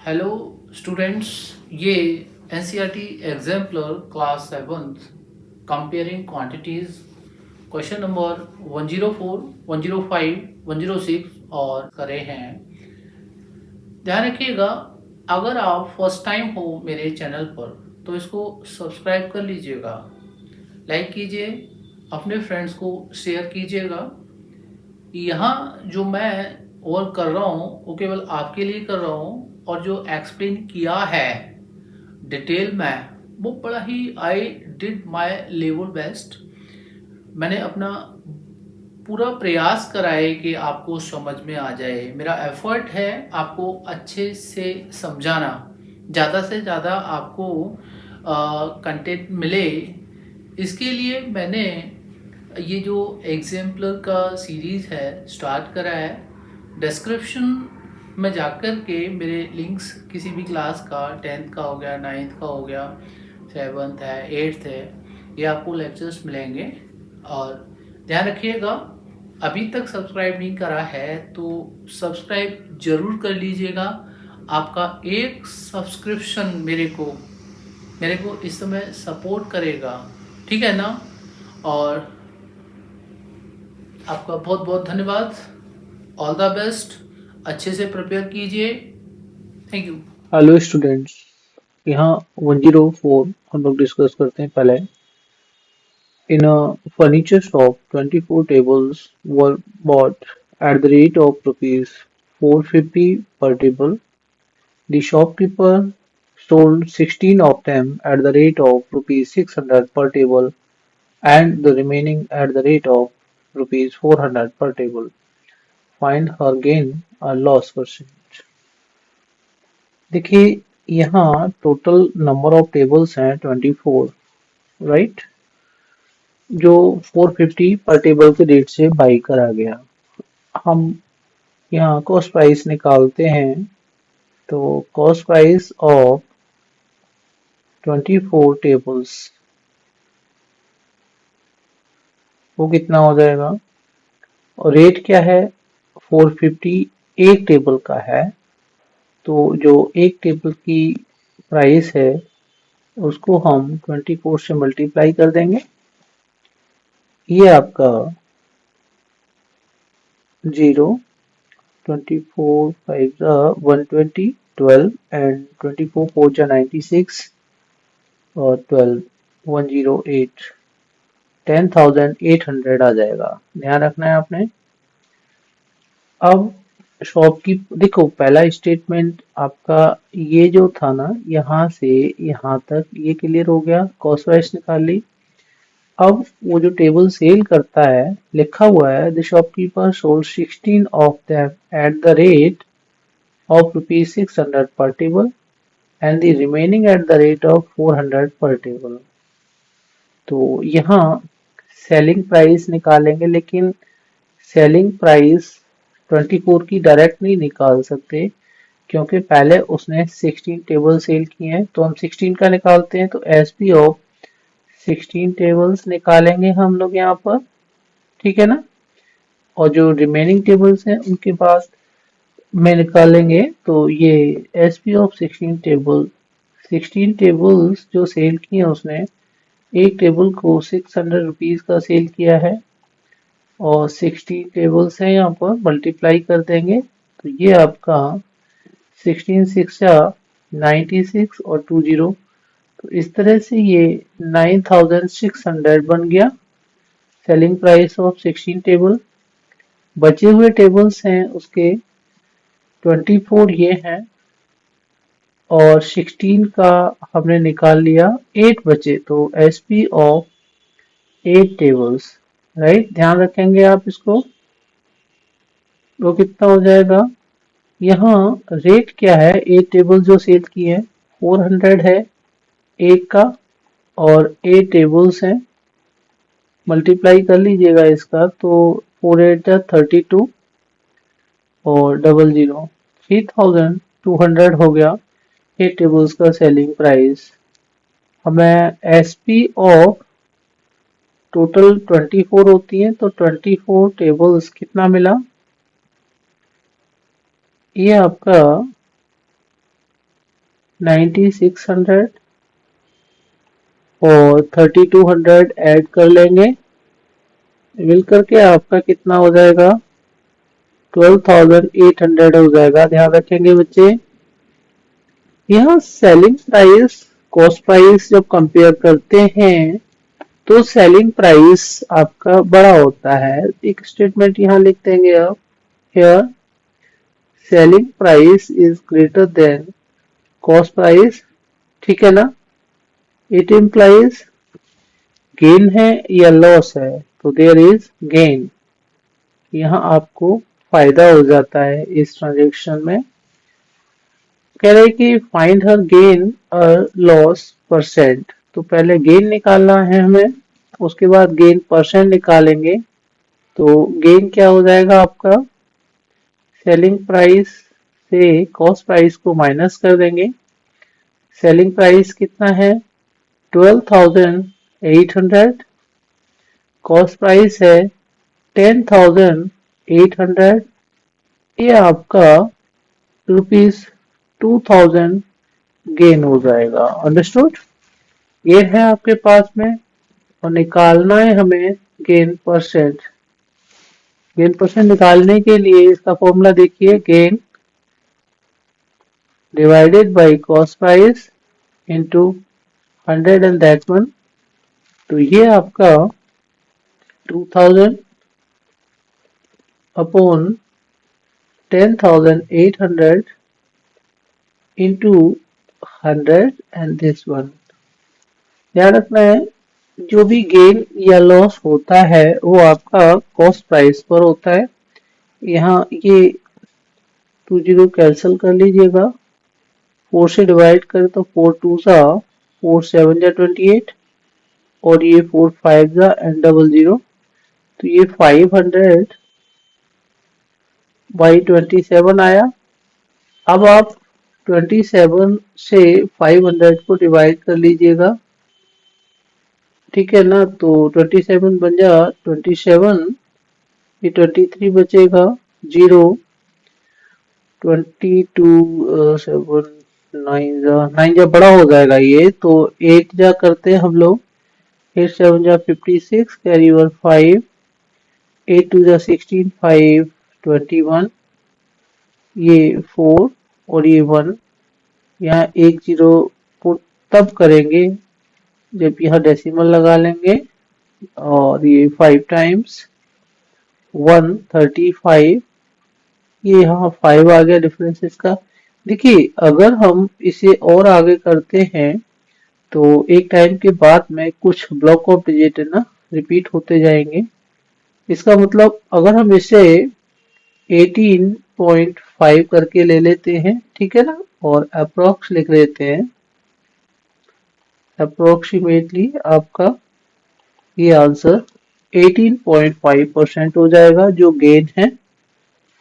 Hello students, ये NCERT exemplar class 7th comparing quantities question number 104, 105, 106 और करे हैं। ध्यान रखिएगा, अगर आप फर्स्ट टाइम हो मेरे चैनल पर तो इसको सब्सक्राइब कर लीजिएगा, लाइक कीजिए, अपने फ्रेंड्स को शेयर कीजिएगा। यहाँ जो मैं वर्क कर रहा हूँ वो केवल आपके लिए कर रहा हूँ, और जो एक्सप्लेन किया है डिटेल में वो बड़ा ही I did my level best. मैंने अपना पूरा प्रयास करा है कि आपको समझ में आ जाए। मेरा एफर्ट है आपको अच्छे से समझाना, ज़्यादा से ज़्यादा आपको कंटेंट मिले। इसके लिए मैंने ये जो एग्जाम्पलर का सीरीज़ है स्टार्ट करा है। डिस्क्रिप्शन में जाकर के मेरे लिंक्स किसी भी क्लास का 10th का हो गया, 9th का हो गया, 7th है, 8th है, ये आपको लेक्चर्स मिलेंगे। और ध्यान रखिएगा, अभी तक सब्सक्राइब नहीं करा है तो सब्सक्राइब जरूर कर लीजिएगा। आपका एक सब्सक्रिप्शन मेरे को इस समय सपोर्ट करेगा, ठीक है ना। और आपका बहुत बहुत धन्यवाद। ऑल द बेस्ट, अच्छे से प्रिपेयर कीजिए। Thank you. हेलो स्टूडेंट्स, यहाँ 104 हम लोग डिस्कस करते हैं। पहले in a furniture shop 24 tables were bought at the rate of rupees 450 per table. The shopkeeper sold 16 of them at the rate of rupees 600 per table and the remaining at the rate of rupees 400 per table. Find her gain or loss percentage. देखिए, यहाँ total number of tables हैं 24, right, जो 450 पर table के rate से by करा गया। हम यहाँ कॉस्ट प्राइस निकालते हैं, तो कॉस्ट प्राइस ऑफ 24 टेबल्स वो कितना हो जाएगा, और रेट क्या है, 450 एक टेबल का है। तो जो एक टेबल की प्राइस है उसको हम 24 से मल्टीप्लाई कर देंगे। ये आपका 0, 24 5 120, 12 एंड 24 4 96 और 12 108, 10,800 आ जाएगा। ध्यान रखना है आपने। अब शॉप की देखो, पहला स्टेटमेंट आपका ये जो था ना, यहाँ से यहाँ तक ये क्लियर हो गया, कॉस्ट प्राइस निकाल ली। अब वो जो टेबल सेल करता है, लिखा हुआ है the shopkeeper sold 16 of them at the rate of rupees 600 per table and the remaining at the rate of 400 per table. तो यहाँ सेलिंग प्राइस निकालेंगे, लेकिन सेलिंग प्राइस 24 की डायरेक्ट नहीं निकाल सकते, क्योंकि पहले उसने 16 टेबल सेल किए हैं। तो हम 16 का निकालते हैं, तो एस पी ऑफ 16 टेबल्स निकालेंगे हम लोग यहाँ पर, ठीक है ना। और जो रिमेनिंग टेबल्स हैं उनके पास में निकालेंगे, तो ये एस पी ऑफ 16 टेबल्स जो सेल किए हैं उसने, एक टेबल को 600 रुपीज का सेल किया है, और 16 टेबल्स हैं यहाँ पर, मल्टीप्लाई कर देंगे तो ये आपका 16 6 96 और 20, तो इस तरह से ये 9600 बन गया सेलिंग प्राइस ऑफ 16 टेबल। बचे हुए टेबल्स हैं उसके 24 ये हैं, और 16 का हमने निकाल लिया, 8 बचे, तो S P of 8 tables, right. ध्यान रखेंगे आप इसको, वो कितना हो जाएगा। यहाँ रेट क्या है, 8 टेबल जो सेल की है 400 है एक का, और 8 टेबल्स हैं, मल्टीप्लाई कर लीजिएगा इसका, तो 4 8 32 और 00 3200 हो गया 8 टेबल्स का सेलिंग प्राइस। हमें एस पी ऑफ टोटल 24 होती है, तो 24 टेबल्स कितना मिला, ये आपका 9600 और 3200 ऐड कर लेंगे, मिल करके आपका कितना हो जाएगा, 12800 हो जाएगा। ध्यान रखेंगे बच्चे, यहाँ सेलिंग प्राइस कॉस्ट प्राइस जब कंपेयर करते हैं तो सेलिंग प्राइस आपका बड़ा होता है। एक स्टेटमेंट यहाँ लिख देंगे आप, here selling price is greater than cost price, ठीक है ना। इट इम्प्लाइज गेन है या लॉस है, तो देयर इज गेन, यहाँ आपको फायदा हो जाता है इस ट्रांजेक्शन में। कह रहे कि फाइंड हर गेन और लॉस परसेंट, तो पहले गेन निकालना है हमें, उसके बाद गेन परसेंट निकालेंगे। तो गेन क्या हो जाएगा आपका, सेलिंग प्राइस से कॉस्ट प्राइस को माइनस कर देंगे। सेलिंग प्राइस कितना है, 12,800, कॉस्ट प्राइस है 10,800, ये आपका ₹2000 गेन हो जाएगा। अंडरस्टूड, ये है आपके पास में, और निकालना है हमें गेन परसेंट। गेन परसेंट निकालने के लिए इसका फॉर्मूला देखिए, gain divided by cost price into 100 and that one, तो ये आपका 2000 upon 10,800 into 100 and this one. ध्यान रखना है, जो भी गेन या लॉस होता है वो आपका कॉस्ट प्राइस पर होता है। यहाँ ये 20 कैंसिल कर लीजिएगा, 4 से डिवाइड करें तो 4 2 सा 4 7 जा 28, और ये 4 5 जा एंड 00, तो ये 500 बाई 27 आया। अब आप 27 से 500 को डिवाइड कर लीजिएगा, ठीक है ना। तो 27 बन जा 27, ये 23 बचेगा, 0 22 7 9 जा बड़ा हो जाएगा ये, तो 8 जा करते हैं हम लोग, 8 7 जा 56, कैरी ओवर 5, 8 2 जा 16, 5 21, ये 4 और ये 1, यहाँ एक 0 पुट तब करेंगे जब यहाँ डेसिमल लगा लेंगे, और ये 5 टाइम्स 135, ये यहाँ 5 आ गया डिफरेंस इसका। देखिए अगर हम इसे और आगे करते हैं तो एक टाइम के बाद में कुछ ब्लॉक ऑफ डिजिट है ना रिपीट होते जाएंगे। इसका मतलब अगर हम इसे 18.5 करके ले लेते हैं, ठीक है ना, और अप्रोक्स लिख लेते हैं, अप्रोक्सीमेटली आपका ये आंसर 18.5% हो जाएगा जो गेन है,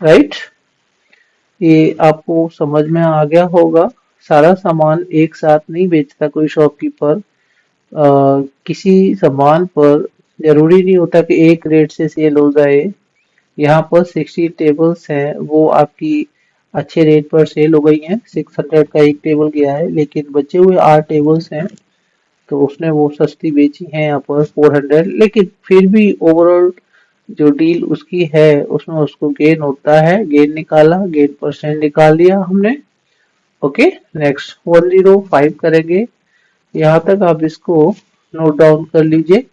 राइट। ये आपको समझ में आ गया होगा। सारा सामान एक साथ नहीं बेचता कोई शॉपकीपर, किसी सामान पर जरूरी नहीं होता कि एक रेट से सेल हो जाए। यहाँ पर 60 टेबल्स हैं, वो आपकी अच्छे रेट पर सेल हो गई हैं। 600 का एक टेबल गया है, लेकिन बचे हुए 8 टेबल्स हैं तो उसने वो सस्ती बेची है यहाँ पर 400, लेकिन फिर भी ओवरऑल जो डील उसकी है उसमें उसको गेन होता है। गेन निकाला, गेन परसेंट निकाल दिया हमने। ओके, नेक्स्ट 105 करेंगे, यहाँ तक आप इसको नोट डाउन कर लीजिए।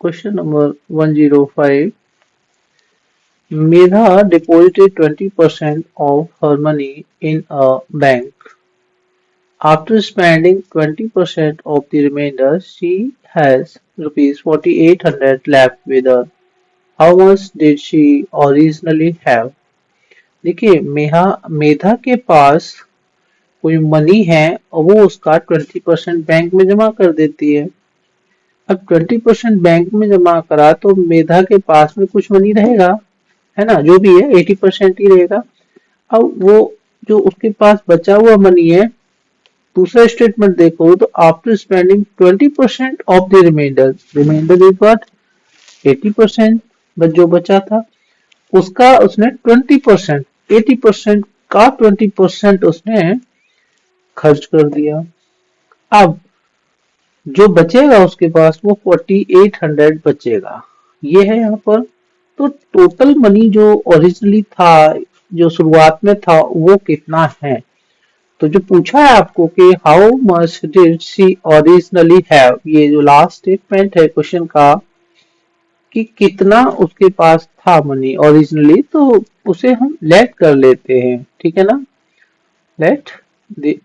Question number 105, Medha deposited 20% of her money in a bank. After spending 20% of the remainder, she has rupees 4800 left with her. How much did she originally have? देखिए मेधा के पास कोई मनी है और वो उसका 20% बैंक में जमा कर देती है। अब 20% बैंक में जमा करा तो मेधा के पास में कुछ मनी रहेगा, है ना, जो भी है 80% ही रहेगा। अब वो जो उसके पास बचा हुआ मनी है, दूसरा स्टेटमेंट देखो तो after spending 20% of the remainder, remainder is what 80%, जो बचा था उसका उसने 20%, 80% का 20% उसने खर्च कर दिया। अब जो बचेगा उसके पास वो 4800 बचेगा, ये है यहाँ पर। तो टोटल मनी जो ओरिजिनली था, जो शुरुआत में था, वो कितना है। तो जो पूछा है आपको कि how much did she originally have, ये जो लास्ट स्टेटमेंट है क्वेश्चन का, कि कितना उसके पास था मनी ओरिजिनली, तो उसे हम लेट कर लेते हैं, ठीक है ना। Let the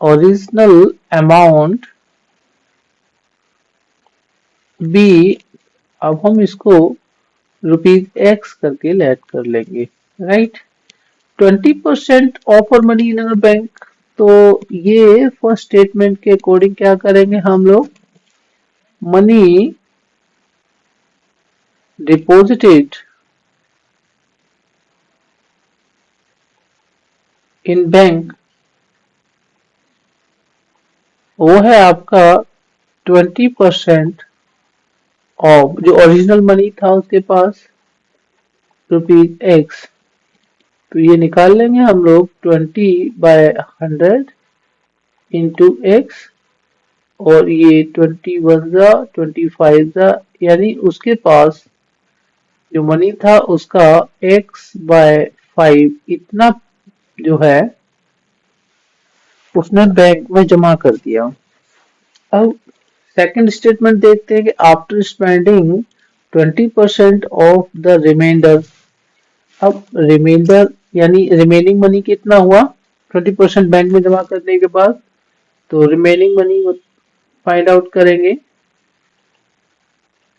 original amount be, अब हम इसको ₹X करके लेट कर लेंगे, right. 20% of our money in our bank, तो ये फर्स्ट स्टेटमेंट के अकॉर्डिंग क्या करेंगे हम लोग, मनी डिपॉजिटेड इन बैंक, वो है आपका 20% ऑफ जो ओरिजिनल मनी था उसके पास, ₹X। तो ये निकाल लेंगे हम लोग 20/100 इंटू एक्स, और ये 21 जा 25 जा, यानी उसके पास जो मनी था उसका x/5 इतना जो है उसने बैंक में जमा कर दिया। अब सेकंड स्टेटमेंट देखते हैं कि after spending 20% of the remainder, अब रिमाइंडर यानी रिमेनिंग मनी कितना हुआ 20% बैंक में जमा करने के बाद, तो रिमेनिंग मनी फाइंड आउट करेंगे।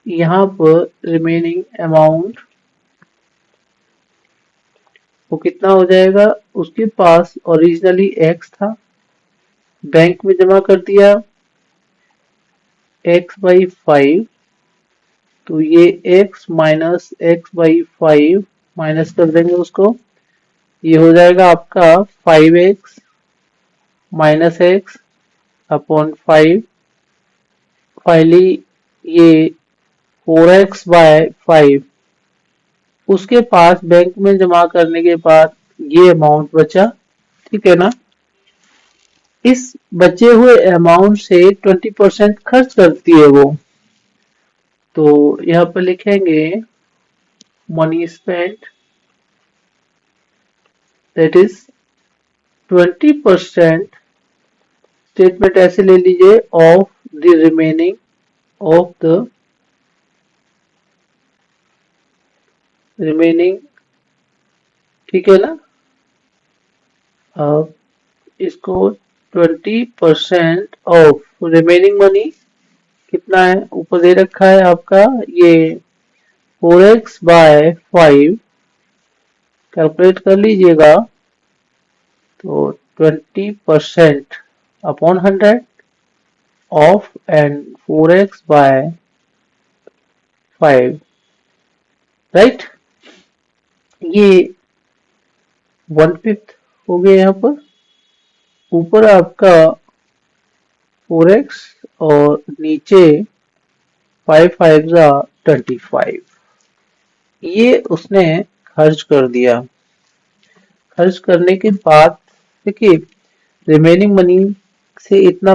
यहाँ पर रिमेनिंग अमाउंट वो कितना हो जाएगा, उसके पास ओरिजिनली x था, बैंक में जमा कर दिया x/5, तो ये x माइनस x/5 माइनस कर देंगे उसको, ये हो जाएगा आपका 5x minus x upon 5, finally ये 4x/5 उसके पास बैंक में जमा करने के बाद ये अमाउंट बचा, ठीक है ना। इस बचे हुए अमाउंट से 20% खर्च करती है वो, तो यहाँ पर लिखेंगे money spent, that is 20%, statement ऐसे ले लीजिए, of the remaining of the remaining, ठीक है ना। अब इसको 20% ऑफ रिमेनिंग मनी कितना है, ऊपर दे रखा है आपका ये 4x/5, कैलकुलेट कर लीजिएगा, तो 20% upon 100 of and 4x/5, right. ये 1/5 हो गया यहाँ पर, ऊपर आपका 4x और नीचे 5×5 = 25, ये उसने खर्च कर दिया। खर्च करने के बाद देखिए रिमेनिंग मनी से इतना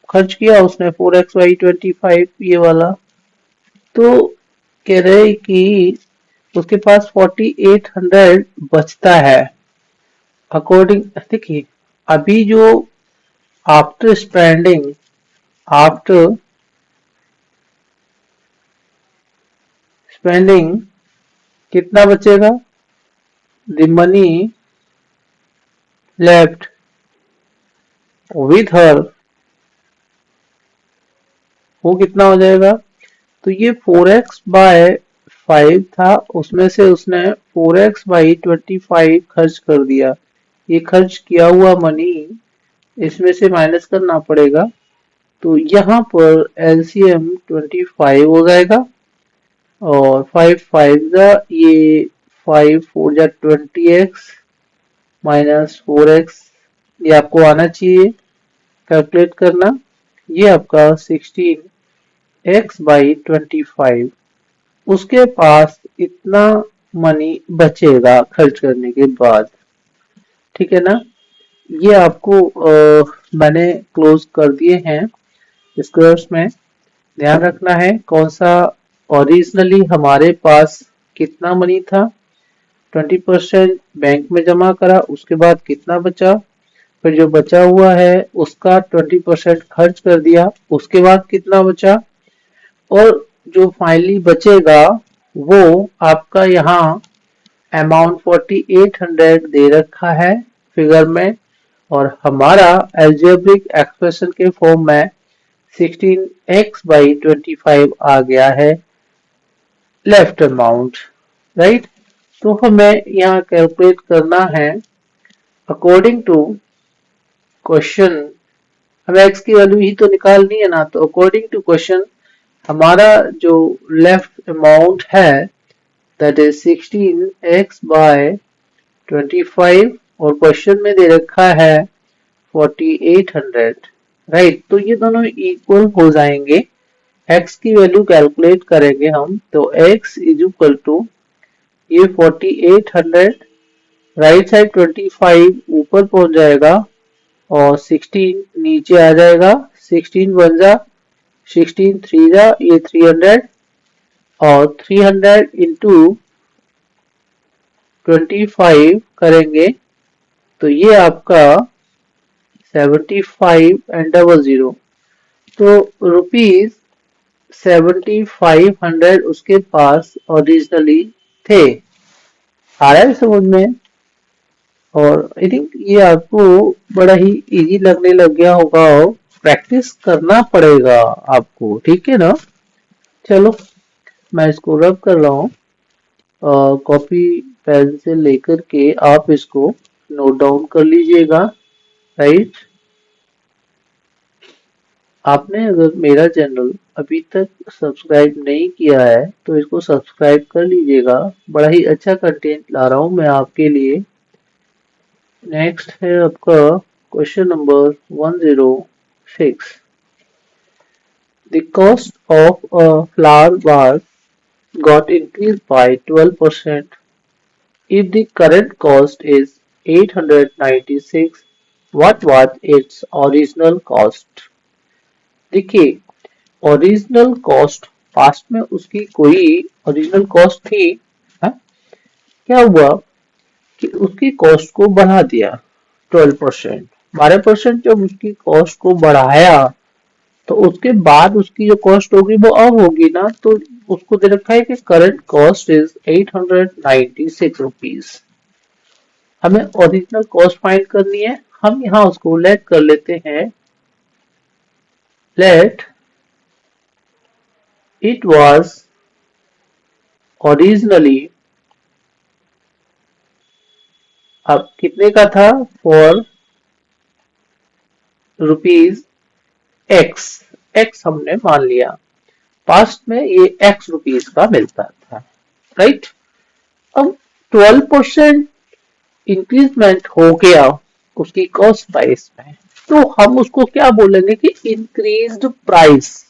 खर्च किया उसने 4x/25 ये वाला, तो कह रहे कि उसके पास 4800 बचता है। अकॉर्डिंग देखिए अभी जो आफ्टर स्पेंडिंग, आफ्टर स्पेंडिंग कितना बचेगा, the money left with her, वो कितना हो जाएगा, तो ये 4x/5 था, उसमें से उसने 4x/25 खर्च कर दिया। ये खर्च किया हुआ मनी इसमें से माइनस करना पड़ेगा, तो यहाँ पर एलसीएम 25 हो जाएगा, और 5×5 ये 5×4 = 20x माइनस 4x, ये आपको आना चाहिए कैलकुलेट करना, ये आपका 16x/25, उसके पास इतना मनी बचेगा खर्च करने के बाद। ठीक है ना। ये आपको मैंने क्लोज कर दिए हैं स्क्वेयर्स में। ध्यान रखना है कौन सा ओरिजिनली हमारे पास कितना मनी था, 20% बैंक में जमा करा, उसके बाद कितना बचा, फिर जो बचा हुआ है उसका 20% खर्च कर दिया, उसके बाद कितना बचा, और जो फाइनली बचेगा वो आपका यहाँ अमाउंट 4800 दे रखा है फिगर में, और हमारा एल्जेब्रिक एक्सप्रेशन के फॉर्म में 16x/25 आ गया है लेफ्ट अमाउंट। राइट। तो हमें यहाँ कैलकुलेट करना है अकॉर्डिंग टू क्वेश्चन। हमें x की वैल्यू ही तो निकालनी है ना, तो अकॉर्डिंग टू क्वेश्चन हमारा जो लेफ्ट अमाउंट है दैट इज 16x/25, और क्वेश्चन में दे रखा है 4800। राइट। तो ये दोनों इक्वल हो जाएंगे। x की वैल्यू कैलकुलेट करेंगे हम, तो x इज इक्वल टू ये 4800, राइट साइड 25 ऊपर पहुंच जाएगा और 16 नीचे आ जाएगा। 16 वन जा 16 थ्री जा ये 300, और 300 इंटू 25 करेंगे तो ये आपका 75 and 00, तो रुपीज 7500 उसके पास ओरिजिनली थे। आ रहा है समझ में। और आई थिंक ये आपको बड़ा ही इजी लगने लग गया होगा, और प्रैक्टिस करना पड़ेगा आपको। ठीक है ना। चलो मैं इसको रब कर रहा हूँ, कॉपी पेन से लेकर के आप इसको नोट डाउन कर लीजिएगा। राइट। आपने अगर मेरा चैनल अभी तक सब्सक्राइब नहीं किया है तो इसको सब्सक्राइब कर लीजिएगा। बड़ा ही अच्छा कंटेंट ला रहा हूँ मैं आपके लिए। नेक्स्ट है आपका question number 106। The cost of a flour bar got increased by 12%. If the current cost is 896, what was its original cost? देखिए, ओरिजिनल कॉस्ट पास्ट में उसकी कोई ओरिजिनल कॉस्ट थी। हा? क्या हुआ कि उसकी कॉस्ट को बढ़ा दिया 12%। 12% जब उसकी कॉस्ट को बढ़ाया तो उसके बाद उसकी जो कॉस्ट होगी वो अब होगी ना, तो उसको दे रखा है कि करंट कॉस्ट इज 896 रुपीज। हमें ओरिजिनल कॉस्ट फाइंड करनी है। हम यहाँ उसको लेट कर लेते हैं, लेट इट वाज ओरिजिनली, अब कितने का था, फॉर रुपीज एक्स। एक्स हमने मान लिया, पास्ट में ये एक्स रुपीज का मिलता था। राइट। अब 12% इंक्रीजमेंट हो गया उसकी कॉस्ट प्राइस में, तो हम उसको क्या बोलेंगे कि इंक्रीज्ड प्राइस।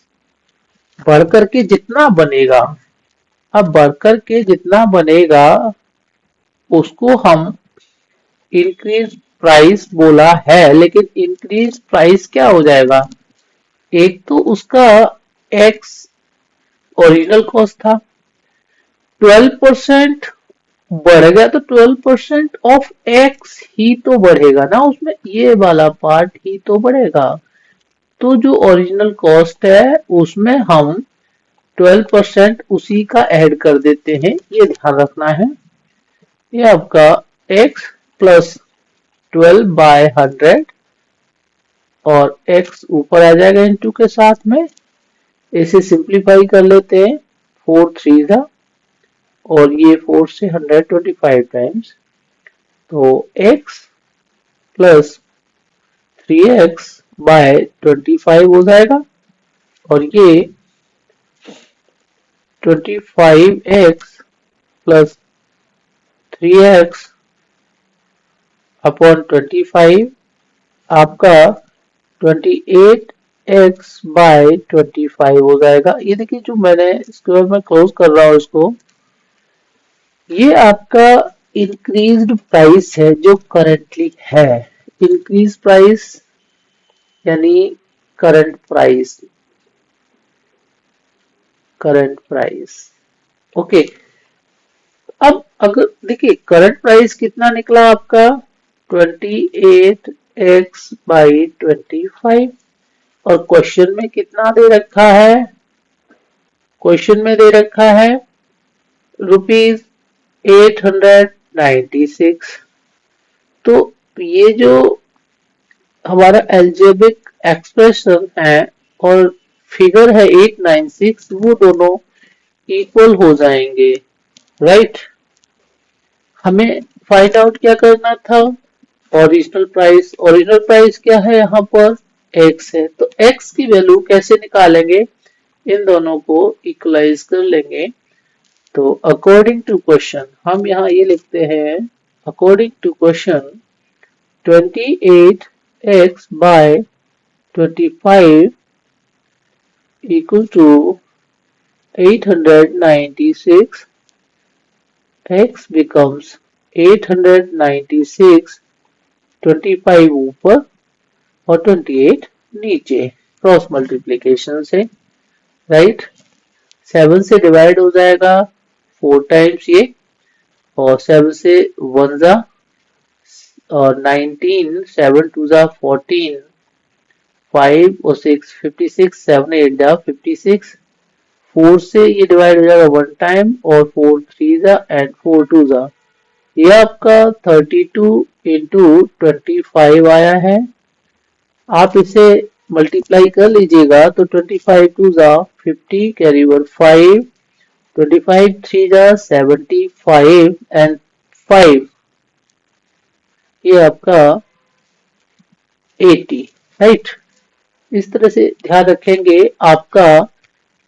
बढ़ करके जितना बनेगा, अब बढ़ करके जितना बनेगा उसको हम इंक्रीज प्राइस बोला है, लेकिन इंक्रीज प्राइस क्या हो जाएगा, एक तो उसका एक्स ओरिजिनल कॉस्ट था, 12% बढ़ गया तो 12% ऑफ एक्स ही तो बढ़ेगा ना, उसमें ये वाला पार्ट ही तो बढ़ेगा। तो जो ओरिजिनल कॉस्ट है उसमें हम 12% उसी का ऐड कर देते हैं, ये ध्यान रखना है। ये आपका x प्लस 12/100, और x ऊपर आ जाएगा इंटू के साथ में। इसे सिंप्लीफाई कर लेते हैं, 4 3 था, और ये 4 से 125 टाइम्स, तो x प्लस 3x/25 हो जाएगा, और ये 25x प्लस 3x अपॉन 25 आपका 28x/25 हो जाएगा। ये देखिए जो मैंने स्क्वायर में क्लोज कर रहा हूँ इसको, ये आपका इंक्रीज्ड प्राइस है जो करेंटली है। इंक्रीज प्राइस यानी current price, current price. Okay, अब अगर देखिए करंट प्राइस कितना निकला आपका 28x बाई 25, और क्वेश्चन में कितना दे रखा है, क्वेश्चन में दे रखा है रुपीज 896। तो ये जो हमारा एल्जेब्रिक एक्सप्रेशन है और फिगर है 896, वो दोनों इक्वल हो जाएंगे, राइट। हमें फाइंड आउट क्या करना था, ओरिजिनल प्राइस। ओरिजिनल प्राइस क्या है यहाँ पर, x है, तो x की वैल्यू कैसे निकालेंगे, इन दोनों को इक्वलाइज कर लेंगे। तो अकॉर्डिंग टू क्वेश्चन हम यहाँ ये लिखते हैं, according to question 28x by 25 equal to 896, x becomes 896, 25 ऊपर और 28 नीचे, क्रॉस मल्टीप्लीकेशन से, राइट। 7 से डिवाइड हो जाएगा 4 टाइम्स ये, और 7 से 1 जा, और 19, 7 2 जा 14, 5 और 6 56, 7 8 जा 56, 4 से ये डिवाइड हो जाएगा 1 टाइम, और 4 3 जा एंड 4 2 जा, ये आपका 32 इंटू 25 आया है। आप इसे मल्टीप्लाई कर लीजिएगा तो 25 टू जा 50, कैरी ओवर 5, 25 3 जा 75 एंड 5, ये आपका 80, राइट। इस तरह से ध्यान रखेंगे, आपका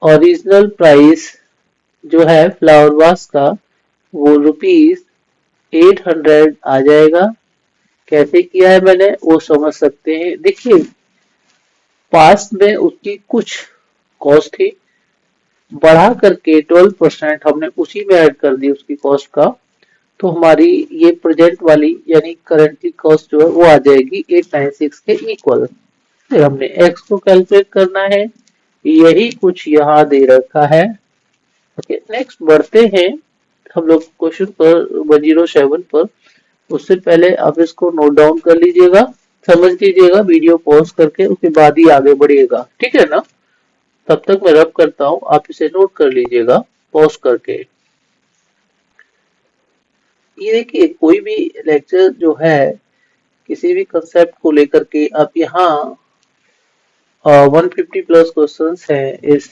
ओरिजिनल प्राइस जो है फ्लावर वास का वो रुपीज 800 आ जाएगा। कैसे किया है मैंने वो समझ सकते हैं। देखिए पास्ट में उसकी कुछ कॉस्ट थी, बढ़ा करके 12% हमने उसी में ऐड कर दी उसकी कॉस्ट का, तो हमारी ये प्रेजेंट वाली यानी करंटली कॉस्ट जो है वो आ जाएगी 896 के इक्वल। फिर हमने एक्स को कैलकुलेट करना है, यही कुछ यहाँ दे रखा है। ओके, नेक्स्ट बढ़ते हैं हम लोग क्वेश्चन पर 107 पर। उससे पहले आप इसको नोट डाउन कर लीजिएगा, समझ लीजिएगा वीडियो पॉज करके, उसके बाद ही आगे बढ़िएगा, ठीक है ना। तब तक मैं रब करता हूँ, आप इसे नोट कर लीजिएगा पॉज करके। ये देखिए कोई भी लेक्चर जो है किसी भी कंसेप्ट को लेकर के, आप यहाँ 150 प्लस क्वेश्चंस हैं इस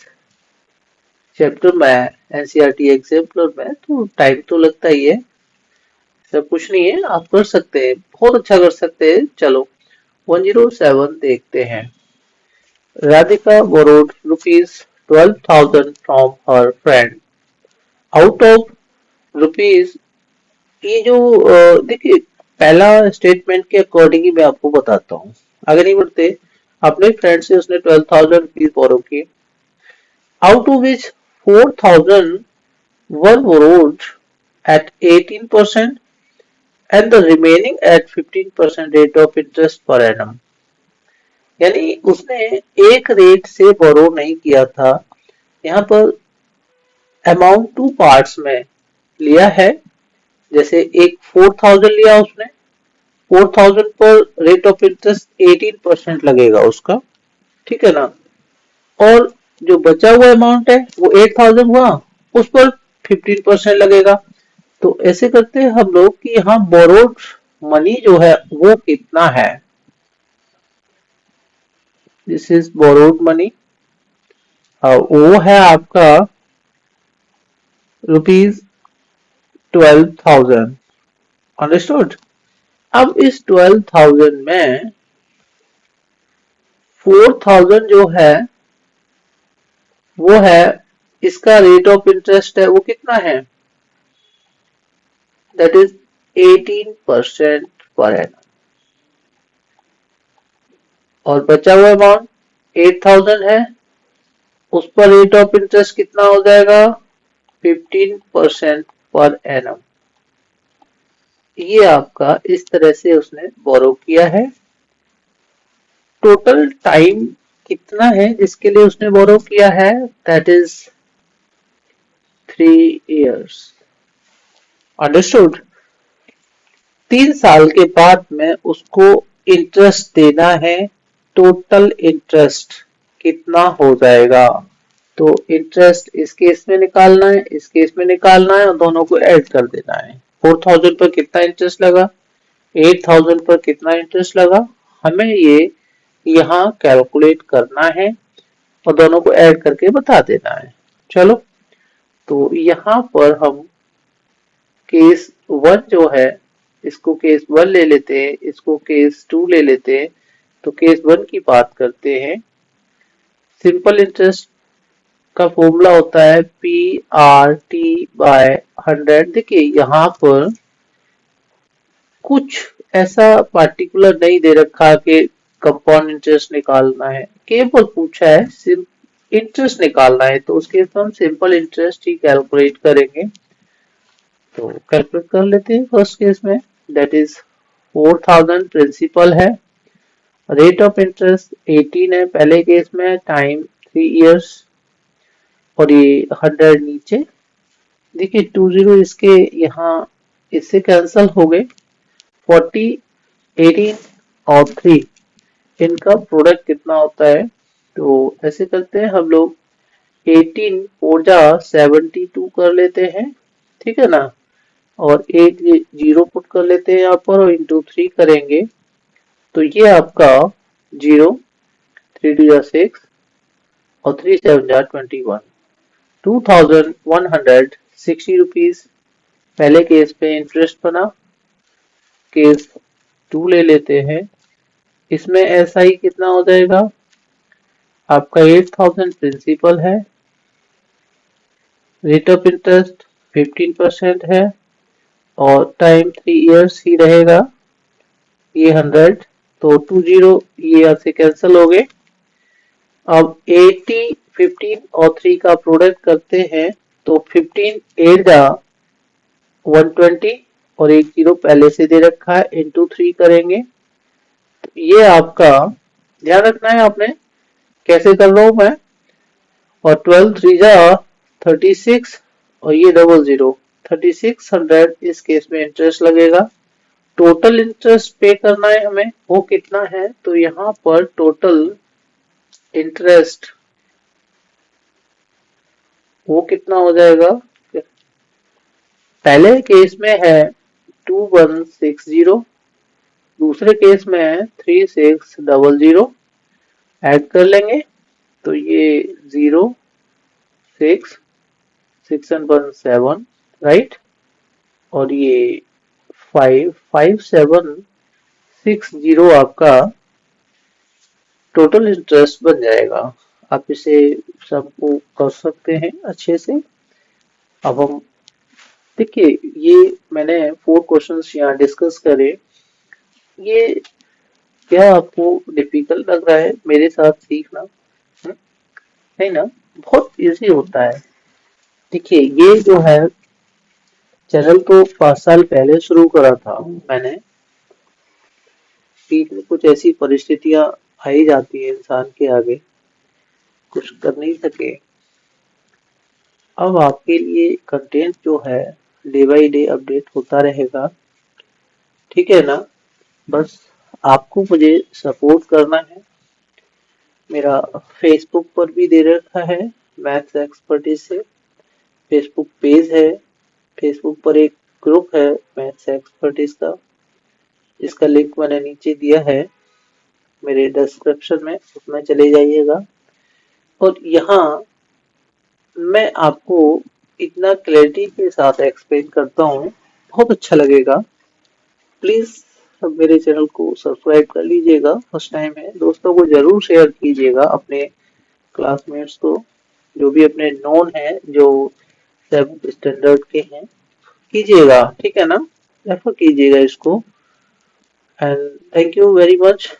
चैप्टर में, एनसीईआरटी एग्जाम्पलर में, तो टाइम तो लगता ही है, सब कुछ नहीं है, आप कर सकते हैं, बहुत अच्छा कर सकते हैं। चलो 107 देखते हैं। Radhika borrowed rupees 12,000 from her friend. Out of rupees, ये जो देखिए पहला स्टेटमेंट के अकॉर्डिंग ही मैं आपको बताता हूँ, आगे नहीं बढ़ते। अपने फ्रेंड से उसने 12,000 रुपीज बोरो किए, out of which 4,000 were borrowed at 18% and the remaining at 15% rate of interest per annum। यानी उसने एक रेट से बोरो नहीं किया था, यहाँ पर अमाउंट टू पार्ट्स में लिया है। जैसे एक 4,000 लिया उसने, 4,000 पर रेट ऑफ इंटरेस्ट 18% लगेगा उसका, ठीक है ना। और जो बचा हुआ अमाउंट है वो 8,000 हुआ, उस पर 15% लगेगा। तो ऐसे करते हैं हम लोग कि यहाँ बोरोड मनी जो है वो कितना है, दिस इज बोरोड मनी, वो है आपका रुपीज 12,000, अंडरस्टूड। अब इस 12,000 में 4,000 जो है वो है, इसका रेट ऑफ इंटरेस्ट है वो कितना है, दैट इज 18% पर एनम। और बचा हुआ अमाउंट 8,000 है, उस पर रेट ऑफ इंटरेस्ट कितना हो जाएगा 15% पर एनम, ये आपका इस तरह से उसने बोरो किया है। टोटल टाइम कितना है जिसके लिए उसने बोरो किया है, दैट इज 3 years। अंडरस्टूड। 3 साल के बाद में उसको इंटरेस्ट देना है। टोटल इंटरेस्ट कितना हो जाएगा, तो इंटरेस्ट इस केस में निकालना है, इस केस में निकालना है और दोनों को ऐड कर देना है। 4000 पर कितना इंटरेस्ट लगा, 8000 पर कितना इंटरेस्ट लगा, हमें ये यहाँ कैलकुलेट करना है और दोनों को ऐड करके बता देना है। चलो, तो यहाँ पर हम केस 1 जो है इसको केस 1 ले लेते हैं, इसको केस 2 ले लेते हैं। तो केस 1 की बात करते हैं। सिंपल इंटरेस्ट का फॉर्मूला होता है PRT/100। देखिए यहाँ पर कुछ ऐसा पार्टिकुलर नहीं दे रखा कि कंपाउंड इंटरेस्ट निकालना है, केवल पूछा है इंटरेस्ट निकालना है, तो उसके लिए हम सिंपल इंटरेस्ट ही कैलकुलेट करेंगे। तो कैलकुलेट कर लेते हैं फर्स्ट केस में, दैट इज 4000 प्रिंसिपल है, रेट ऑफ इंटरेस्ट 18 है पहले केस में, टाइम 3 years और ये 100 नीचे। देखिए 20 इसके यहाँ इससे कैंसल हो गए। 40, 18 और 3 इनका प्रोडक्ट कितना होता है, तो ऐसे करते हैं हम लोग 18 4 जा 72 कर लेते हैं, ठीक है ना, और 8 जीरो पुट कर लेते हैं यहाँ पर और इंटू 3 करेंगे, तो ये आपका 0, 3 2 जा 6 और 3 7 जा 21, 2160 रुपीज पहले केस पे इंटरेस्ट बना। केस 2 ले लेते हैं, इसमें ऐसा ही कितना हो जाएगा, आपका 8000 प्रिंसिपल है, रेट ऑफ इंटरेस्ट 15% है और टाइम 3 years ही रहेगा, ये 100, तो 20 ये यहाँ से कैंसिल हो गए। अब 80, 15 और 3 का प्रोडक्ट करते हैं, तो 15 8 जा 120 और एक जीरो पहले से दे रखा है, इंटू 3 करेंगे, तो ये आपका ध्यान रखना है आपने कैसे कर रहा हूं मैं, और 12 3 जा 36 और ये 00, 3600 इस केस में इंटरेस्ट लगेगा। टोटल इंटरेस्ट पे करना है हमें, वो कितना है, तो यहाँ पर टोटल इंटरेस्ट वो कितना हो जाएगा, पहले केस में है 2160, दूसरे केस में है 3600, ऐड कर लेंगे तो ये 0 6 6 and 1 7, राइट, और ये 5 5 7 6 0 आपका टोटल इंटरेस्ट बन जाएगा। आप इसे सबको कर सकते हैं अच्छे से। अब हम देखिए, ये मैंने 4 क्वेश्चंस यहाँ डिस्कस करे, ये क्या आपको डिफिकल्ट लग रहा है मेरे साथ सीखना? नहीं ना, बहुत इजी होता है। देखिए ये जो है चैनल तो 5 साल पहले शुरू करा था मैंने, बीच में कुछ ऐसी परिस्थितियां आई जाती है इंसान के आगे, कुछ कर नहीं सके। अब आपके लिए कंटेंट जो है डे बाय डे अपडेट होता रहेगा, ठीक है ना, बस आपको मुझे सपोर्ट करना है। मेरा फेसबुक पर भी दे रखा है मैथ्स एक्सपर्टीज से, फेसबुक पेज है, फेसबुक पर एक ग्रुप है मैथ्स एक्सपर्टीज का, जिसका लिंक मैंने नीचे दिया है मेरे डिस्क्रिप्शन में, उसमें चले जाइएगा। और यहाँ मैं आपको इतना क्लैरिटी के साथ एक्सप्लेन करता हूँ, बहुत अच्छा लगेगा। प्लीज मेरे चैनल को सब्सक्राइब कर लीजिएगा, फर्स्ट टाइम है, दोस्तों को जरूर शेयर कीजिएगा, अपने क्लासमेट्स को, जो भी अपने नोन है जो 7th स्टैंडर्ड के हैं, कीजिएगा, ठीक है ना, रेफर कीजिएगा इसको। And thank you very much.